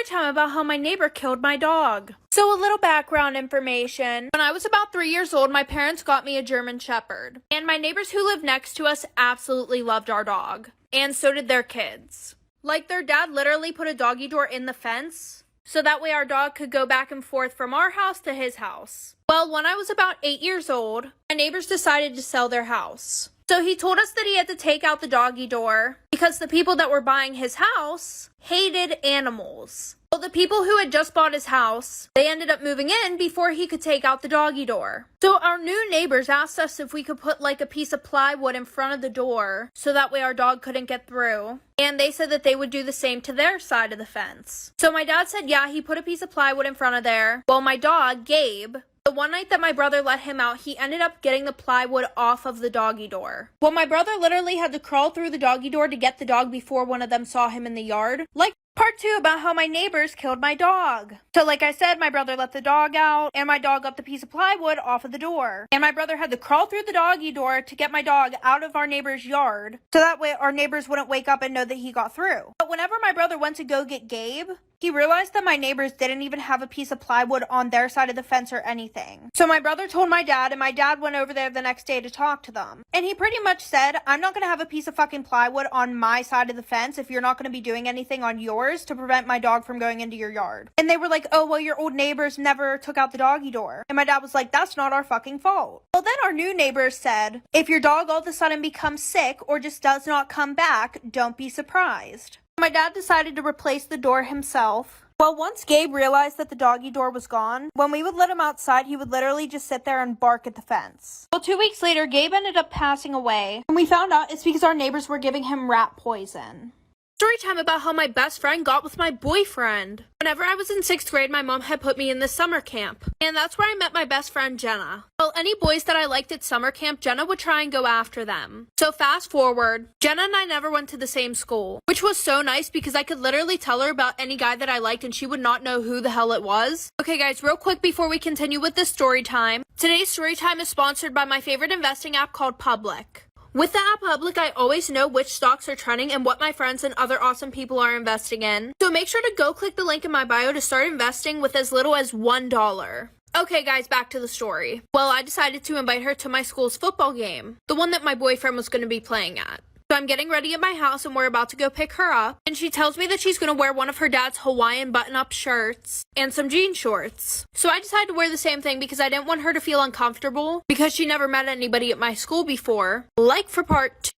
Story time about how my neighbor killed my dog. So a little background information. When I was about 3 years old, my parents got me a German Shepherd. And my neighbors who lived next to us absolutely loved our dog. And so did their kids. Like, their dad literally put a doggy door in the fence, so that way our dog could go back and forth from our house to his house. Well, when I was about 8 years old, my neighbors decided to sell their house. So he told us that he had to take out the doggy door because the people that were buying his house hated animals. Well, the people who had just bought his house, they ended up moving in before he could take out the doggy door. So our new neighbors asked us if we could put like a piece of plywood in front of the door so that way our dog couldn't get through. And they said that they would do the same to their side of the fence. So my dad said, yeah, he put a piece of plywood in front of there. Well, my dog, Gabe, the one night that my brother let him out, he ended up getting the plywood off of the doggy door. Well, my brother literally had to crawl through the doggy door to get the dog before one of them saw him in the yard. Like part 2 about how my neighbors killed my dog. So like I said, my brother let the dog out, and my dog got the piece of plywood off of the door. And my brother had to crawl through the doggy door to get my dog out of our neighbor's yard, so that way our neighbors wouldn't wake up and know that he got through. But whenever my brother went to go get Gabe, he realized that my neighbors didn't even have a piece of plywood on their side of the fence or anything. So my brother told my dad, and my dad went over there the next day to talk to them. And he pretty much said, I'm not going to have a piece of fucking plywood on my side of the fence if you're not going to be doing anything on yours to prevent my dog from going into your yard. And they were like, oh, well, your old neighbors never took out the doggy door. And my dad was like, that's not our fucking fault. Well, then our new neighbors said, if your dog all of a sudden becomes sick or just does not come back, don't be surprised. My dad decided to replace the door himself. Well, once Gabe realized that the doggy door was gone, when we would let him outside, he would literally just sit there and bark at the fence. Well, 2 weeks later, Gabe ended up passing away, and we found out it's because our neighbors were giving him rat poison. Story time about how my best friend got with my boyfriend. Whenever I was in 6th grade, my mom had put me in this summer camp, and that's where I met my best friend, Jenna. Well, any boys that I liked at summer camp, Jenna would try and go after them. So fast forward, Jenna and I never went to the same school, which was so nice because I could literally tell her about any guy that I liked and she would not know who the hell it was. Okay guys, real quick before we continue with this story time, today's story time is sponsored by my favorite investing app called Public. With the app Public, I always know which stocks are trending and what my friends and other awesome people are investing in. So make sure to go click the link in my bio to start investing with as little as $1. Okay guys, back to the story. Well, I decided to invite her to my school's football game, the one that my boyfriend was going to be playing at. So I'm getting ready at my house and we're about to go pick her up, and she tells me that she's going to wear one of her dad's Hawaiian button-up shirts and some jean shorts. So I decided to wear the same thing because I didn't want her to feel uncomfortable because she never met anybody at my school before. Like for part 2.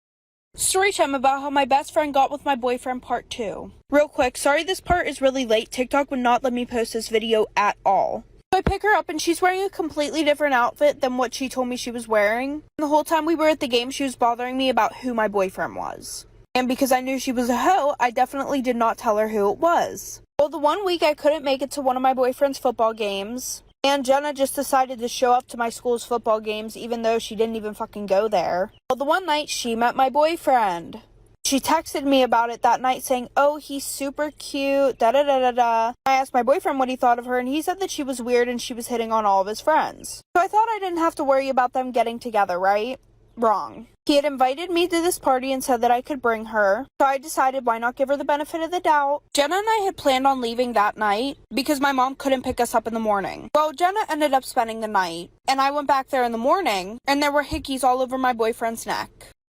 Story time about how my best friend got with my boyfriend part 2. Real quick, sorry this part is really late. TikTok would not let me post this video at all. So I pick her up and she's wearing a completely different outfit than what she told me she was wearing. And the whole time we were at the game, she was bothering me about who my boyfriend was. And because I knew she was a hoe, I definitely did not tell her who it was. Well, the one week I couldn't make it to one of my boyfriend's football games, and Jenna just decided to show up to my school's football games even though she didn't even fucking go there. Well, the one night she met my boyfriend. She texted me about it that night saying, oh, he's super cute, da-da-da-da-da. I asked my boyfriend what he thought of her, and he said that she was weird and she was hitting on all of his friends. So I thought I didn't have to worry about them getting together, right? Wrong. He had invited me to this party and said that I could bring her, so I decided why not give her the benefit of the doubt. Jenna and I had planned on leaving that night because my mom couldn't pick us up in the morning. Well, Jenna ended up spending the night, and I went back there in the morning, and there were hickeys all over my boyfriend's neck.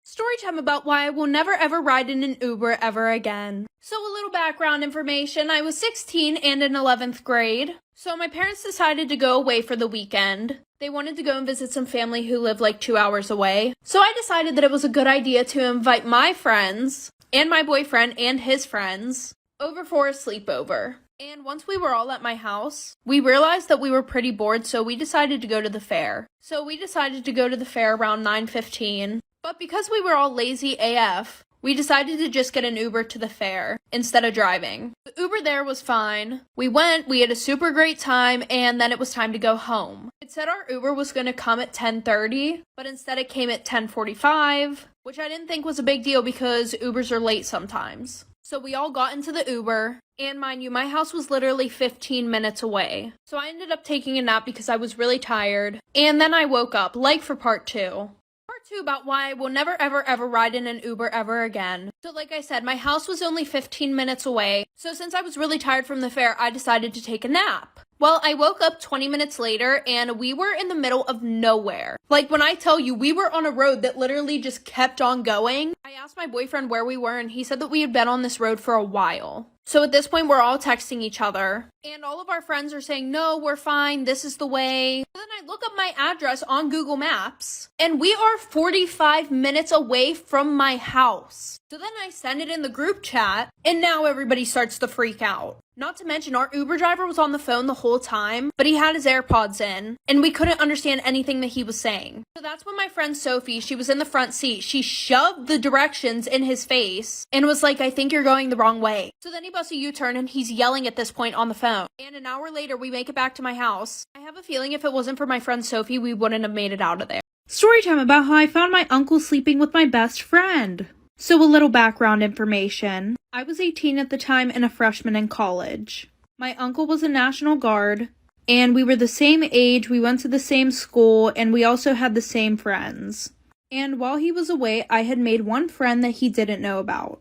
Story time about why I will never ever ride in an Uber ever again. So a little background information, I was 16 and in 11th grade. So my parents decided to go away for the weekend. They wanted to go and visit some family who lived like 2 hours away. So I decided that it was a good idea to invite my friends and my boyfriend and his friends over for a sleepover. And once we were all at my house, we realized that we were pretty bored, so we decided to go to the fair. So we decided to go to the fair around 9:15. But because we were all lazy AF, we decided to just get an Uber to the fair instead of driving. The Uber there was fine. We went, we had a super great time, and then it was time to go home. It said our Uber was going to come at 10:30, but instead it came at 10:45, which I didn't think was a big deal because Ubers are late sometimes. So we all got into the Uber, and mind you, my house was literally 15 minutes away. So I ended up taking a nap because I was really tired, and then I woke up, like for part 2. Part Two about why I will never ever ride in an Uber ever again. So like I said, my house was only 15 minutes away. So since I was really tired from the fair, I decided to take a nap. Well, I woke up 20 minutes later and we were in the middle of nowhere. Like when I tell you, we were on a road that literally just kept on going. I asked my boyfriend where we were and he said that we had been on this road for a while. So at this point, we're all texting each other. And all of our friends are saying, no, we're fine, this is the way. So then I look up my address on Google Maps, and we are 45 minutes away from my house. So then I send it in the group chat, and now everybody starts to freak out. Not to mention, our Uber driver was on the phone the whole time, but he had his AirPods in, and we couldn't understand anything that he was saying. So that's when my friend Sophie, she was in the front seat, she shoved the directions in his face, and was like, I think you're going the wrong way. So then he busts a U-turn, and he's yelling at this point on the phone. And an hour later, we make it back to my house. I have a feeling if it wasn't for my friend Sophie, we wouldn't have made it out of there. Story time about how I found my uncle sleeping with my best friend. So a little background information. I was 18 at the time and a freshman in college. My uncle was a National Guard, and we were the same age, we went to the same school, and we also had the same friends. And while he was away, I had made one friend that he didn't know about.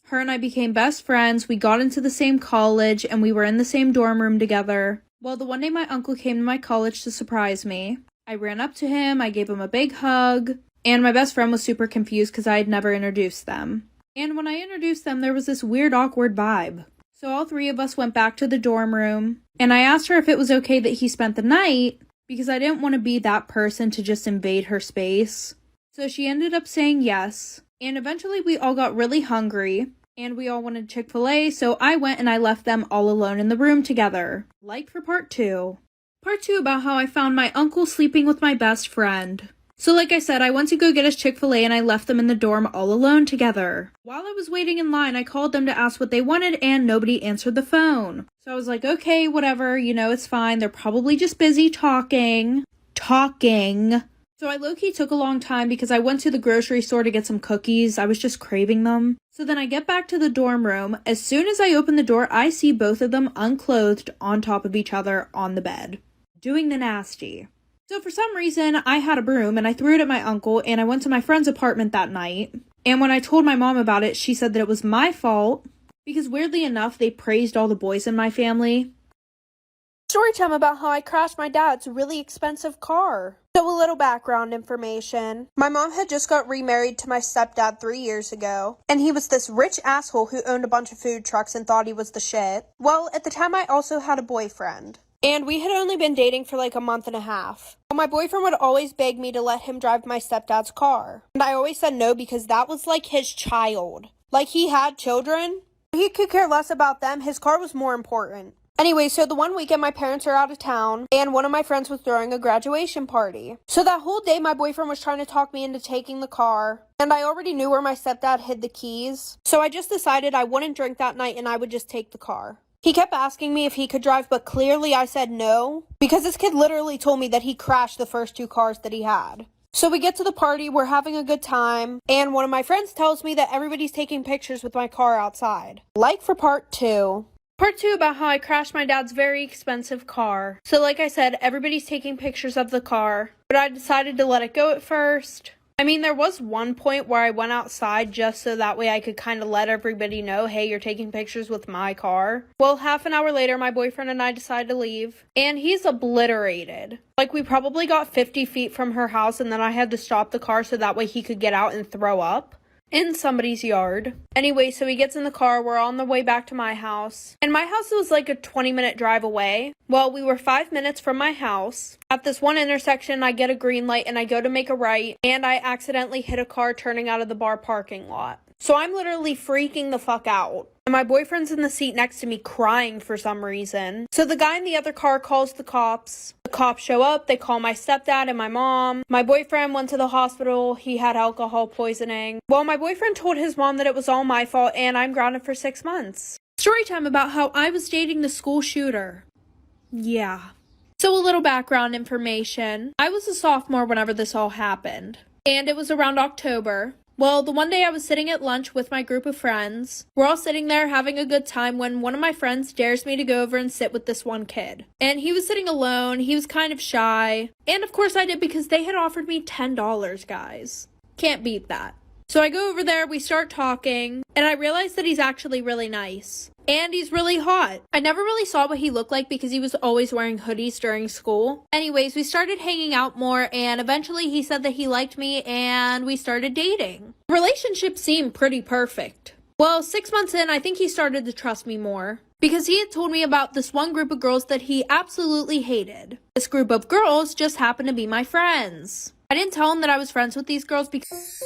Her and I became best friends, we got into the same college, and we were in the same dorm room together. Well, the one day my uncle came to my college to surprise me. I ran up to him, I gave him a big hug, and my best friend was super confused because I had never introduced them. And when I introduced them, there was this weird, awkward vibe. So all three of us went back to the dorm room, and I asked her if it was okay that he spent the night, because I didn't want to be that person to just invade her space. So she ended up saying yes, and eventually we all got really hungry, and we all wanted Chick-fil-A, so I went and I left them all alone in the room together. Like for part 2. Part 2 about how I found my uncle sleeping with my best friend. So like I said, I went to go get us Chick-fil-A and I left them in the dorm all alone together. While I was waiting in line, I called them to ask what they wanted and nobody answered the phone. So I was like, okay, whatever, it's fine. They're probably just busy talking. So I low-key took a long time because I went to the grocery store to get some cookies. I was just craving them. So then I get back to the dorm room. As soon as I open the door, I see both of them unclothed on top of each other on the bed, doing the nasty. So for some reason, I had a broom and I threw it at my uncle and I went to my friend's apartment that night. And when I told my mom about it, she said that it was my fault because weirdly enough, they praised all the boys in my family. Story time about how I crashed my dad's really expensive car. So a little background information. My mom had just got remarried to my stepdad 3 years ago, and he was this rich asshole who owned a bunch of food trucks and thought he was the shit. Well, at the time I also had a boyfriend, and we had only been dating for like a month and a half. Well, my boyfriend would always beg me to let him drive my stepdad's car, and I always said no because that was like his child. Like he had children. He could care less about them. His car was more important. Anyway, so the one weekend my parents are out of town, and one of my friends was throwing a graduation party. So that whole day my boyfriend was trying to talk me into taking the car, and I already knew where my stepdad hid the keys. So I just decided I wouldn't drink that night and I would just take the car. He kept asking me if he could drive, but clearly I said no, because this kid literally told me that he crashed the first 2 cars that he had. So we get to the party, we're having a good time, and one of my friends tells me that everybody's taking pictures with my car outside. Like for part 2. Part 2 about how I crashed my dad's very expensive car. So like I said, everybody's taking pictures of the car, but I decided to let it go at first. I mean, there was one point where I went outside just so that way I could kind of let everybody know, hey, you're taking pictures with my car. Well, half an hour later, my boyfriend and I decided to leave, and he's obliterated. Like, we probably got 50 feet from her house, and then I had to stop the car so that way he could get out and throw up in somebody's yard. Anyway, so he gets in the car, we're on the way back to my house. And my house was like a 20-minute drive away. Well, we were 5 minutes from my house. At this one intersection, I get a green light and I go to make a right, and I accidentally hit a car turning out of the bar parking lot. So I'm literally freaking the fuck out. And my boyfriend's in the seat next to me crying for some reason. So the guy in the other car calls the cops. The cops show up, they call my stepdad and my mom. My boyfriend went to the hospital, he had alcohol poisoning. Well, my boyfriend told his mom that it was all my fault and I'm grounded for 6 months. Story time about how I was dating the school shooter. Yeah. So a little background information. I was a sophomore whenever this all happened. And it was around October. Well, the one day I was sitting at lunch with my group of friends. We're all sitting there having a good time when one of my friends dares me to go over and sit with this one kid. And he was sitting alone, he was kind of shy. And of course I did because they had offered me $10, guys. Can't beat that. So I go over there, we start talking, and I realize that he's actually really nice. And he's really hot. I never really saw what he looked like because he was always wearing hoodies during school. Anyways, we started hanging out more, and eventually he said that he liked me and we started dating. The relationship seemed pretty perfect. Well, 6 months in, I think he started to trust me more because he had told me about this one group of girls that he absolutely hated. This group of girls just happened to be my friends. I didn't tell him that I was friends with these girls because